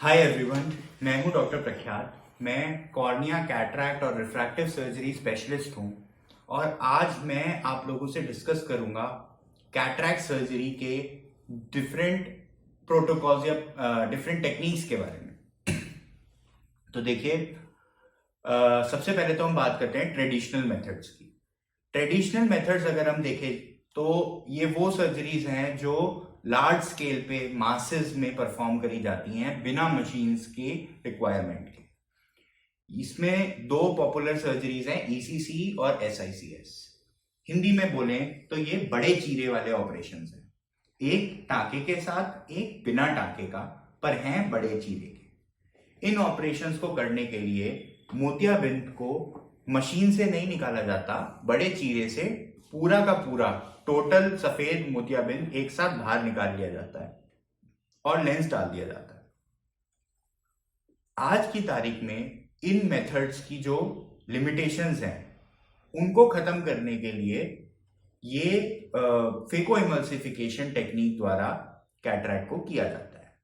Hi everyone, मैं हूं doctor प्रख्यात। मैं कॉर्निया, कैटरैक्ट और रिफ्रैक्टिव सर्जरी स्पेशलिस्ट हूं और आज मैं आप लोगों से डिस्कस करूंगा कैटरैक्ट सर्जरी के डिफरेंट प्रोटोकॉल्स या डिफरेंट टेक्निक्स के बारे में। तो देखिए, सबसे पहले तो हम बात करते हैं ट्रेडिशनल मेथड्स की। ट्रेडिशनल मेथड्स अगर हम देखें तो ये वो सर्जरीज हैं जो लार्ज स्केल पे मासेस में परफॉर्म करी जाती हैं बिना मशीन्स के रिक्वायरमेंट के। इसमें दो पॉपुलर सर्जरीज हैं, ईसीसी और एसआईसीएस। हिंदी में बोलें तो ये बड़े चीरे वाले ऑपरेशंस हैं, एक टांके के साथ एक बिना टांके का, पर हैं बड़े चीरे के। इन ऑपरेशंस को करने के लिए मोतियाबिंद को मशीन से नहीं निकाला जाता, बड़े चीरे से पूरा का पूरा टोटल सफेद मोतियाबिंद एक साथ बाहर निकाल लिया जाता है और लेंस डाल दिया जाता है। आज की तारीख में इन मेथड्स की जो लिमिटेशंस हैं उनको खत्म करने के लिए ये फेको इमल्सिफिकेशन टेक्निक द्वारा कैटरैक्ट को किया जाता है।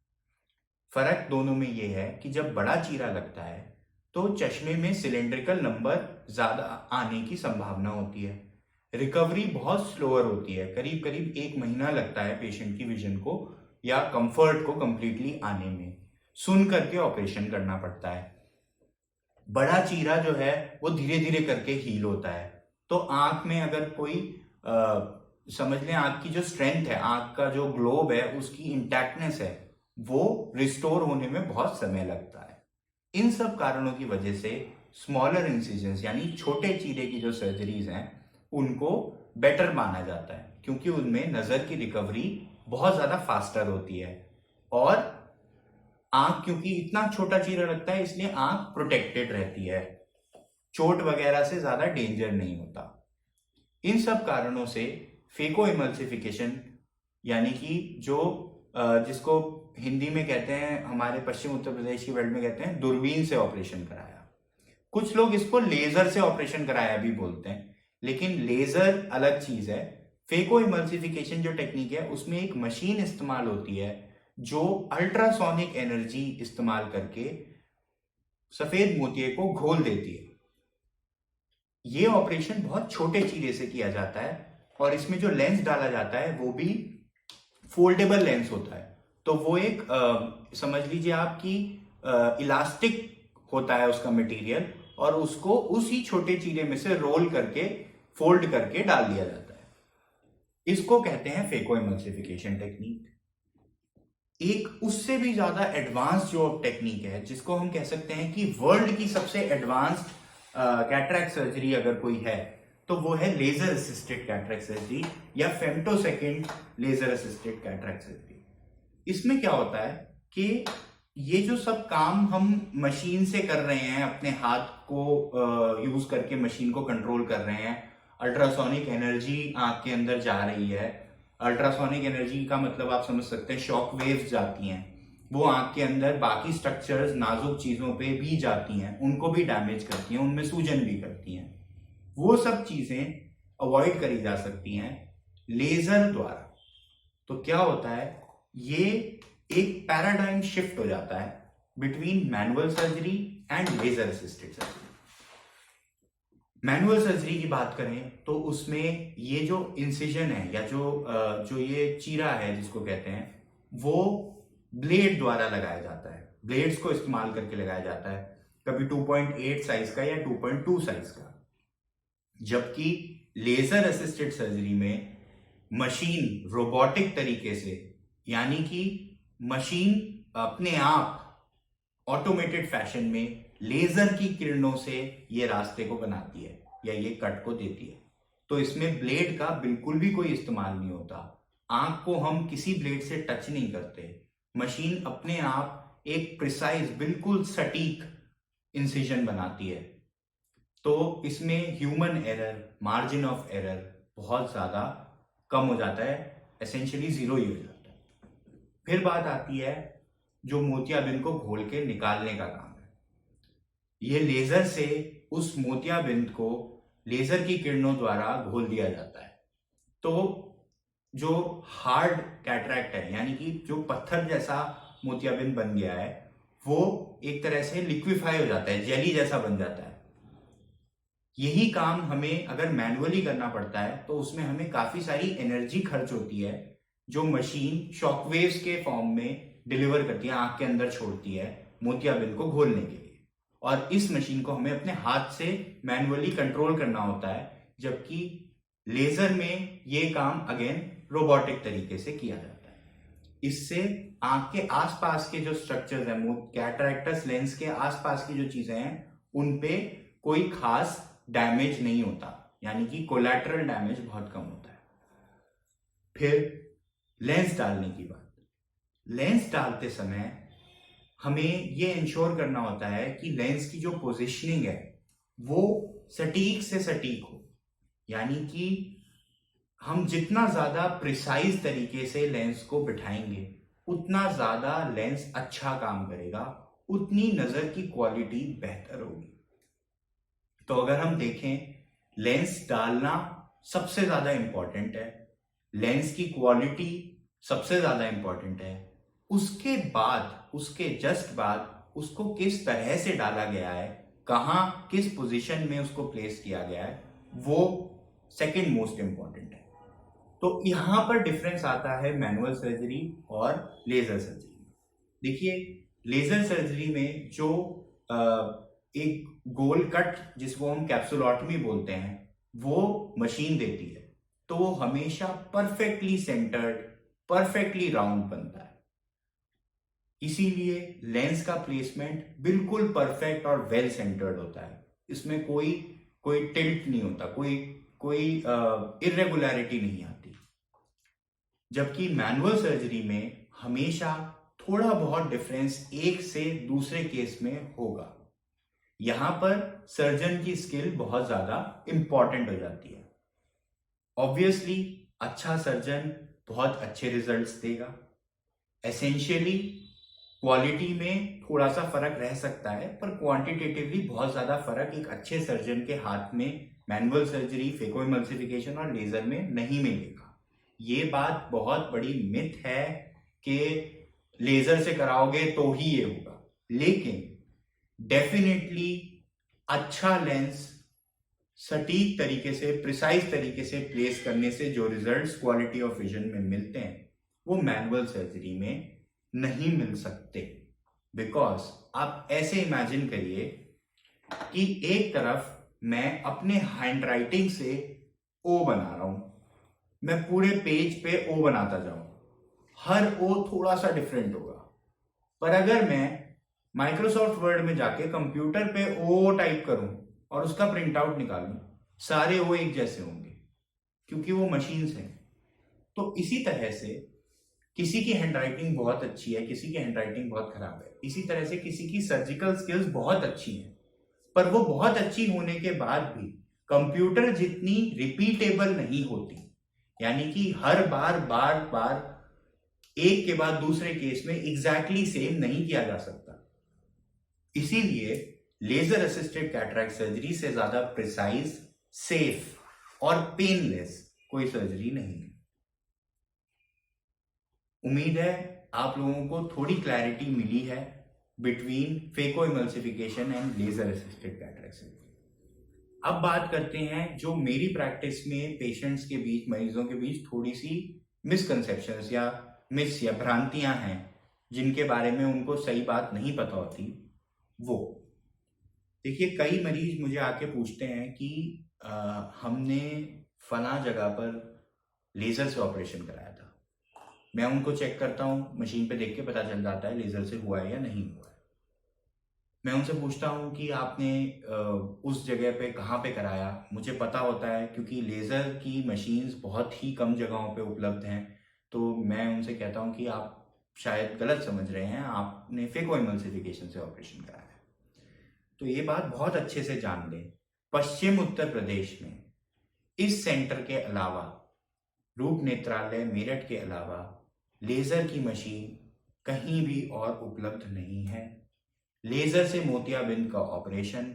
फर्क दोनों में ये है कि जब बड़ा चीरा लगता है तो चश्मे में सिलेंड्रिकल नंबर ज्यादा आने की संभावना होती है। रिकवरी बहुत स्लोअर होती है, करीब करीब 1 महीना लगता है पेशेंट की विजन को या कंफर्ट को कंप्लीटली आने में। सुन करके ऑपरेशन करना पड़ता है। बड़ा चीरा जो है वो धीरे धीरे करके हील होता है। तो आंख में अगर कोई समझ लें, आंख की जो स्ट्रेंथ है, आंख का जो ग्लोब है, उसकी इंटैक्टनेस है, वो रिस्टोर होने में बहुत समय लगता है। इन सब कारणों की वजह से स्मॉलर इंसिजन्स यानी छोटे चीरे की जो सर्जरीज हैं उनको बेटर माना जाता है, क्योंकि उनमें नजर की रिकवरी बहुत ज्यादा फास्टर होती है और आंख, क्योंकि इतना छोटा चीरा लगता है इसलिए आंख प्रोटेक्टेड रहती है, चोट वगैरह से ज्यादा डेंजर नहीं होता। इन सब कारणों से फेको इमल्सिफिकेशन यानी कि जो जिसको हिंदी में कहते हैं, हमारे पश्चिम उत्तर प्रदेश की वर्ल्ड में कहते हैं दूरबीन से ऑपरेशन कराया। कुछ लोग इसको लेजर से ऑपरेशन कराया भी बोलते हैं, लेकिन लेजर अलग चीज है। फेको इमल्सिफिकेशन जो टेक्निक है उसमें एक मशीन इस्तेमाल होती है जो अल्ट्रासोनिक एनर्जी इस्तेमाल करके सफेद मोतिये को घोल देती है। ये ऑपरेशन बहुत छोटे चीरे से किया जाता है और इसमें जो लेंस डाला जाता है वो भी फोल्डेबल लेंस होता है। तो वो एक समझ लीजिए आपकी इलास्टिक होता है उसका मटेरियल, और उसको उसी छोटे चीरे में से रोल करके फोल्ड करके डाल दिया जाता है। इसको कहते हैं फेको इमल्सिफिकेशन टेक्निक। एक उससे भी ज्यादा एडवांस जो टेक्निक है, जिसको हम कह सकते हैं कि वर्ल्ड की सबसे एडवांस कैटरैक्ट सर्जरी अगर कोई है तो वो है लेजर असिस्टेड कैटरैक्ट सर्जरी या femtosecond laser assisted cataract surgery. इसमें क्या होता है कि ये जो सब काम हम मशीन से कर रहे हैं, अपने हाथ को यूज करके मशीन को कंट्रोल कर रहे हैं, अल्ट्रासोनिक एनर्जी आंख के अंदर जा रही है। अल्ट्रासोनिक एनर्जी का मतलब आप समझ सकते हैं, शॉक वेव्स जाती हैं, वो आंख के अंदर बाकी स्ट्रक्चर्स, नाजुक चीजों पे भी जाती हैं, उनको भी डैमेज करती हैं, उनमें सूजन भी करती हैं। वो सब चीजें अवॉइड करी जा सकती हैं लेजर द्वारा। तो क्या होता है, ये एक पैराडाइम शिफ्ट हो जाता है between manual surgery and laser assisted surgery. Manual surgery की बात करें तो उसमें ये जो इंसिजन है या जो ये चीरा है जिसको कहते हैं, वो ब्लेड द्वारा लगाया जाता है। ब्लेड्स को इस्तेमाल करके लगाया जाता है, कभी 2.8 साइज का या 2.2 साइज का। जबकि लेजर असिस्टेड सर्जरी में मशीन रोबोटिक तरीके से, यानी कि मशीन अपने आप ऑटोमेटेड फैशन में लेजर की किरणों से ये रास्ते को बनाती है या ये कट को देती है। तो इसमें ब्लेड का बिल्कुल भी कोई इस्तेमाल नहीं होता, आंख को हम किसी ब्लेड से टच नहीं करते। मशीन अपने आप एक प्रिसाइज, बिल्कुल सटीक इंसिजन बनाती है। तो इसमें human error, margin of error बहुत ज्यादा कम हो जाता है, एसेंशियली जीरो ही हो जाता है। फिर बात आती है जो मोतियाबिंद को घोल के निकालने का काम है। यह लेजर से उस मोतियाबिंद को लेजर की किरणों द्वारा घोल दिया जाता है। तो जो हार्ड कैटरैक्ट है, यानी कि जो पत्थर जैसा मोतियाबिंद बन गया है, वो एक तरह से लिक्विफाई हो जाता है, जेली जैसा बन जाता है। यही काम हमें अगर मैनुअली करना पड़ता है तो उसमें हमें काफी सारी एनर्जी खर्च होती है, जो मशीन शॉकवेव्स के फॉर्म में डिलीवर करती है, आंख के अंदर छोड़ती है मोतियाबिंद को घोलने के लिए। और इस मशीन को हमें अपने हाथ से मैनुअली कंट्रोल करना होता है, जबकि लेजर में ये काम अगेन रोबोटिक तरीके से किया जाता है। इससे आंख के आसपास के जो स्ट्रक्चर्स हैं, कैटरैक्टस लेंस के आसपास की जो चीजें हैं, उन पे कोई खास डैमेज नहीं होता, यानी कि कोलैटरल डैमेज बहुत कम होता है। फिर लेंस डालने की बात। लेंस डालते समय हमें ये इंश्योर करना होता है कि लेंस की जो पोजिशनिंग है वो सटीक से सटीक हो, यानी कि हम जितना ज्यादा प्रिसाइज तरीके से लेंस को बिठाएंगे उतना ज्यादा लेंस अच्छा काम करेगा, उतनी नजर की क्वालिटी बेहतर होगी। तो अगर हम देखें, लेंस डालना सबसे ज्यादा इंपॉर्टेंट है, लेंस की क्वालिटी सबसे ज्यादा इंपॉर्टेंट है, उसके बाद, उसके जस्ट बाद उसको किस तरह से डाला गया है, कहां किस पोजीशन में उसको प्लेस किया गया है, वो सेकंड मोस्ट इंपॉर्टेंट है। तो यहां पर डिफरेंस आता है मैनुअल सर्जरी और लेजर सर्जरी में। देखिए, लेजर सर्जरी में जो एक गोल कट जिसको हम कैप्सुलॉटमी बोलते हैं वो मशीन देती है, तो वो हमेशा परफेक्टली सेंटर्ड, परफेक्टली राउंड बनता है। इसीलिए लेंस का प्लेसमेंट बिल्कुल परफेक्ट और वेल सेंटर्ड होता है, इसमें कोई कोई टिल्ट नहीं होता, कोई इरेगुलरिटी नहीं आती। जबकि मैनुअल सर्जरी में हमेशा थोड़ा बहुत डिफरेंस एक से दूसरे केस में होगा। यहां पर सर्जन की स्किल बहुत ज्यादा इंपॉर्टेंट हो जाती है। ऑब्वियसली अच्छा सर्जन बहुत अच्छे रिजल्ट्स देगा। एसेंशियली क्वालिटी में थोड़ा सा फर्क रह सकता है, पर क्वांटिटेटिवली बहुत ज्यादा फर्क एक अच्छे सर्जन के हाथ में मैनुअल सर्जरी, फेको इमल्सिफिकेशन और लेजर में नहीं मिलेगा। ये बात बहुत बड़ी मिथ है कि लेजर से कराओगे तो ही ये होगा, लेकिन डेफिनेटली अच्छा लेंस सटीक तरीके से, प्रिसाइज तरीके से प्लेस करने से जो रिजल्ट्स क्वालिटी ऑफ विजन में मिलते हैं वो मैनुअल सर्जरी में नहीं मिल सकते। बिकॉज आप ऐसे इमेजिन करिए कि एक तरफ मैं अपने हैंडराइटिंग से ओ बना रहा हूं, मैं पूरे पेज पे ओ बनाता जाऊं, हर ओ थोड़ा सा डिफरेंट होगा। पर अगर मैं माइक्रोसॉफ्ट वर्ड में जाके कंप्यूटर पे ओ टाइप करूं और उसका प्रिंट आउट निकालूं, सारे ओ एक जैसे होंगे, क्योंकि वो मशीन्स हैं। तो इसी तरह से किसी की हैंडराइटिंग बहुत अच्छी है, किसी की हैंडराइटिंग बहुत खराब है। इसी तरह से किसी की सर्जिकल स्किल्स बहुत अच्छी है, पर वो बहुत अच्छी होने के बाद भी कंप्यूटर जितनी रिपीटेबल नहीं होती, यानी कि हर बार बार बार एक के बाद दूसरे केस में एग्जैक्टली सेम नहीं किया जा सकता। इसीलिए लेजर असिस्टेड कैटरैक्ट सर्जरी से ज्यादा प्रिसाइज, सेफ और पेनलेस कोई सर्जरी नहीं है। उम्मीद है आप लोगों को थोड़ी क्लैरिटी मिली है between phacoemulsification and laser assisted cataract surgery. अब बात करते हैं जो मेरी प्रैक्टिस में पेशेंट्स के बीच, मरीजों के बीच थोड़ी सी मिसकंसेप्शंस या मिस या भ्रांतियां हैं, जिनके बारे में उनको सही बात नहीं पता होती। वो देखिए, कई मरीज मुझे आके पूछते हैं कि हमने फला जगह पर लेजर से ऑपरेशन कराया था। मैं उनको चेक करता हूँ, मशीन पे देख के पता चल जाता है लेजर से हुआ है या नहीं हुआ है। मैं उनसे पूछता हूँ कि आपने उस जगह पे कहाँ पे कराया। मुझे पता होता है क्योंकि लेजर की मशीन्स बहुत ही कम जगहों पे उपलब्ध हैं। तो मैं उनसे कहता हूँ कि आप शायद गलत समझ रहे हैं, आपने फेको इमल्सिफिकेशन से ऑपरेशन कराया है। तो ये बात बहुत अच्छे से जान लें, पश्चिम उत्तर प्रदेश में इस सेंटर के अलावा, रूप नेत्रालय मेरठ के अलावा लेजर की मशीन कहीं भी और उपलब्ध नहीं है। लेजर से मोतियाबिंद का ऑपरेशन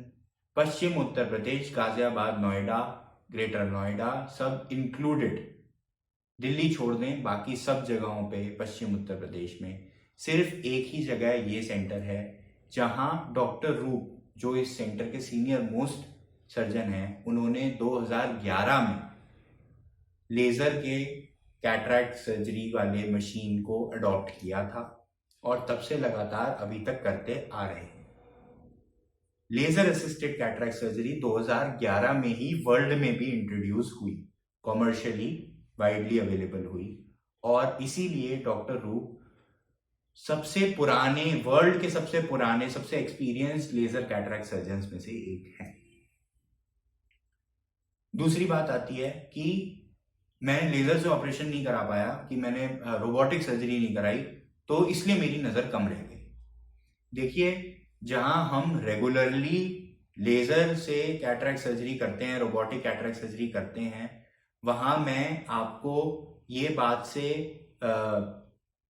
पश्चिम उत्तर प्रदेश, गाजियाबाद, नोएडा, ग्रेटर नोएडा सब इंक्लूडेड, दिल्ली छोड़ दें, बाकी सब जगहों पे पश्चिम उत्तर प्रदेश में सिर्फ एक ही जगह ये सेंटर है जहां डॉक्टर रूप, जो इस सेंटर के सीनियर मोस्ट सर्जन हैं, उन्होंने 2011 में लेजर के कैटरैक्ट सर्जरी वाले मशीन को अडॉप्ट किया था और तब से लगातार अभी तक करते आ रहे हैं। लेजर असिस्टेड कैटरैक्ट सर्जरी 2011 में ही वर्ल्ड में भी इंट्रोड्यूस हुई, कॉमर्शियली वाइडली अवेलेबल हुई, और इसीलिए डॉक्टर रूप सबसे पुराने, वर्ल्ड के सबसे पुराने, सबसे एक्सपीरियंस्ड लेजर कैटरैक्ट सर्जन्स में से एक हैं। दूसरी बात आती है कि मैं लेजर से ऑपरेशन नहीं करा पाया, कि मैंने रोबोटिक सर्जरी नहीं कराई, तो इसलिए मेरी नजर कम रह गई। देखिए, जहां हम रेगुलरली लेजर से कैटरैक्ट सर्जरी करते हैं, रोबोटिक कैटरैक्ट सर्जरी करते हैं, वहां मैं आपको ये बात से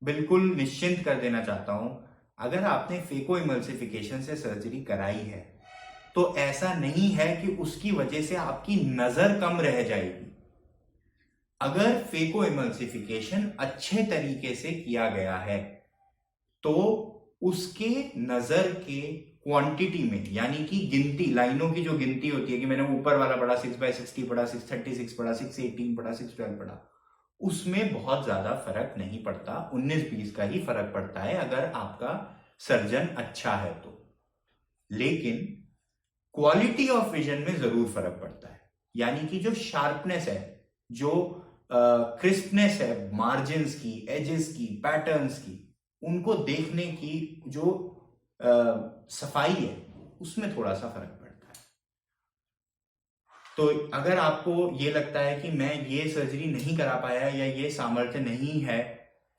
बिल्कुल निश्चिंत कर देना चाहता हूं, अगर आपने फेको इमल्सिफिकेशन से सर्जरी कराई है तो ऐसा नहीं है कि उसकी वजह से आपकी नजर कम रह जाएगी। अगर फेको इमल्सिफिकेशन अच्छे तरीके से किया गया है तो उसके नजर के क्वांटिटी में, यानी कि गिनती, लाइनों की जो गिनती होती है कि मैंने ऊपर वाला पढ़ा 6/60 पढ़ा, 636 पढ़ा, 618 पढ़ा, 612 पढ़ा, उसमें बहुत ज्यादा फर्क नहीं पड़ता। 19-20 का ही फर्क पड़ता है अगर आपका सर्जन अच्छा है तो। लेकिन क्वालिटी ऑफ विजन में जरूर फर्क पड़ता है, यानी कि जो शार्पनेस है, जो क्रिस्पनेस है, मार्जिन्स की, एजेस की, पैटर्न्स की, उनको देखने की जो सफाई है, उसमें थोड़ा सा फर्क पड़ता है। तो अगर आपको ये लगता है कि मैं ये सर्जरी नहीं करा पाया या ये सामर्थ्य नहीं है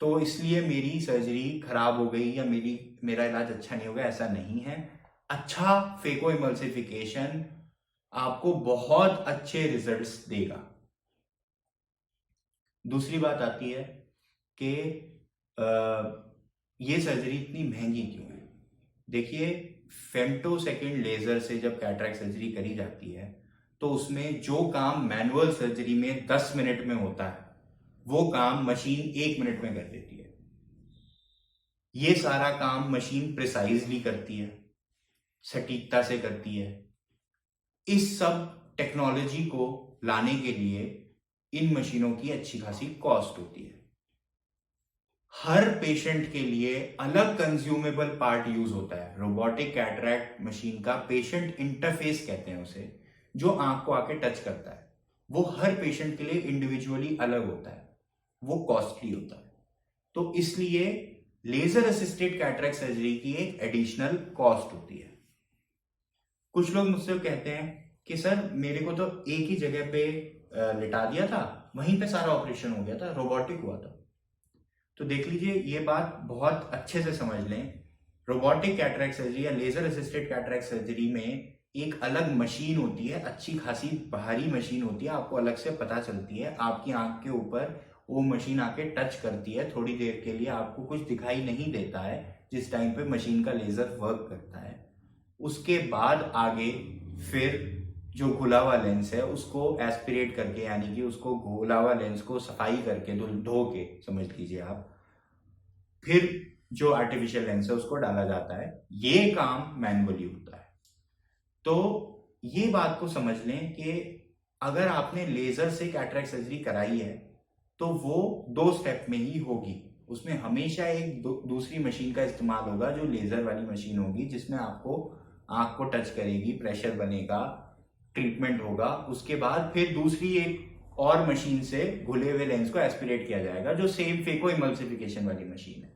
तो इसलिए मेरी सर्जरी खराब हो गई या मेरा इलाज अच्छा नहीं होगा, ऐसा नहीं है। अच्छा फेको इमल्सिफिकेशन आपको बहुत अच्छे रिजल्ट्स देगा। दूसरी बात आती है कि ये सर्जरी इतनी महंगी क्यों है। देखिए, फेम्टोसेकंड लेजर से जब कैटरैक्ट सर्जरी करी जाती है तो उसमें जो काम मैनुअल सर्जरी में 10 मिनट में होता है वो काम मशीन 1 मिनट में कर देती है। ये सारा काम मशीन प्रिसाइजली करती है, सटीकता से करती है। इस सब टेक्नोलॉजी को लाने के लिए इन मशीनों की अच्छी खासी कॉस्ट होती है। हर पेशेंट के लिए अलग कंज्यूमेबल पार्ट यूज होता है। रोबोटिक कैटरैक्ट मशीन का पेशेंट इंटरफेस कहते हैं उसे, जो आंख को आके टच करता है, वो हर पेशेंट के लिए इंडिविजुअली अलग होता है, वो कॉस्टली होता है। तो इसलिए लेजर असिस्टेड कैटरैक्ट सर्जरी की एक एडिशनल कॉस्ट होती है। कुछ लोग मुझसे कहते हैं कि सर मेरे को तो एक ही जगह पे लिटा दिया था, वहीं पे सारा ऑपरेशन हो गया था, रोबोटिक हुआ था। तो देख लीजिए, ये बात बहुत अच्छे से समझ लें। रोबोटिक कैटरैक्ट सर्जरी या लेजर असिस्टेड कैटरैक्ट सर्जरी में एक अलग मशीन होती है, अच्छी खासी भारी मशीन होती है, आपको अलग से पता चलती है। आपकी आंख के ऊपर वो मशीन आके टच करती है, थोड़ी देर के लिए आपको कुछ दिखाई नहीं देता है जिस टाइम पे मशीन का लेजर वर्क करता है। उसके बाद आगे फिर जो घुला हुआ लेंस है उसको एस्पिरेट करके, यानी कि उसको घुला हुआ लेंस को सफाई करके, धो के समझ लीजिए आप, फिर जो आर्टिफिशियल लेंस है उसको डाला जाता है। ये काम मैनुअली होता है। तो ये बात को समझ लें कि अगर आपने लेजर से कैटरैक्ट सर्जरी कराई है तो वो 2 स्टेप में ही होगी। उसमें हमेशा एक दूसरी मशीन का इस्तेमाल होगा जो लेजर वाली मशीन होगी, जिसमें आपको आंख को टच करेगी, प्रेशर बनेगा, ट्रीटमेंट होगा। उसके बाद फिर दूसरी एक और मशीन से घुले हुए लेंस को एस्पिरेट किया जाएगा, जो सेम फेको इमल्सिफिकेशन वाली मशीन है।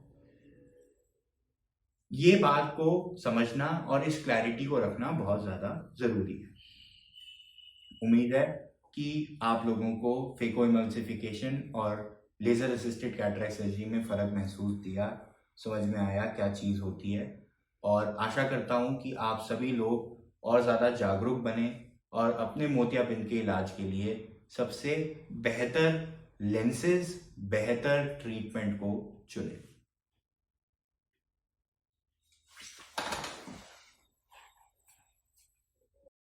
ये बात को समझना और इस क्लैरिटी को रखना बहुत ज्यादा जरूरी है। उम्मीद है कि आप लोगों को फेको इमल्सिफिकेशन और लेजर असिस्टेड कैटरैक्ट सर्जरी में फर्क महसूस दिया, समझ में आया क्या चीज होती है, और आशा करता हूं कि आप सभी लोग और ज्यादा जागरूक बने और अपने मोतियाबिंद के इलाज के लिए सबसे बेहतर लेंसेज, बेहतर ट्रीटमेंट को चुनें।